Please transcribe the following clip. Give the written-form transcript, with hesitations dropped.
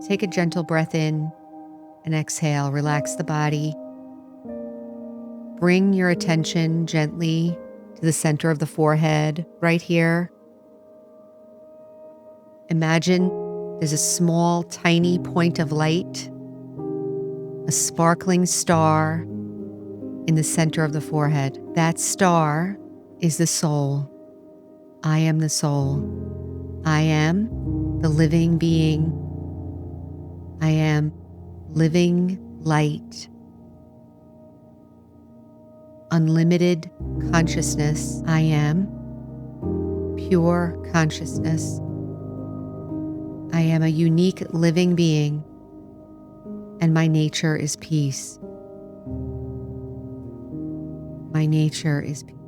Take a gentle breath in and exhale. Relax the body. Bring your attention gently to the center of the forehead, right here. Imagine there's a small, tiny point of light, a sparkling star in the center of the forehead. That star is the soul. I am the soul. I am the living being. I am living light. Unlimited consciousness. I am pure consciousness. I am a unique living being, and my nature is peace. My nature is peace.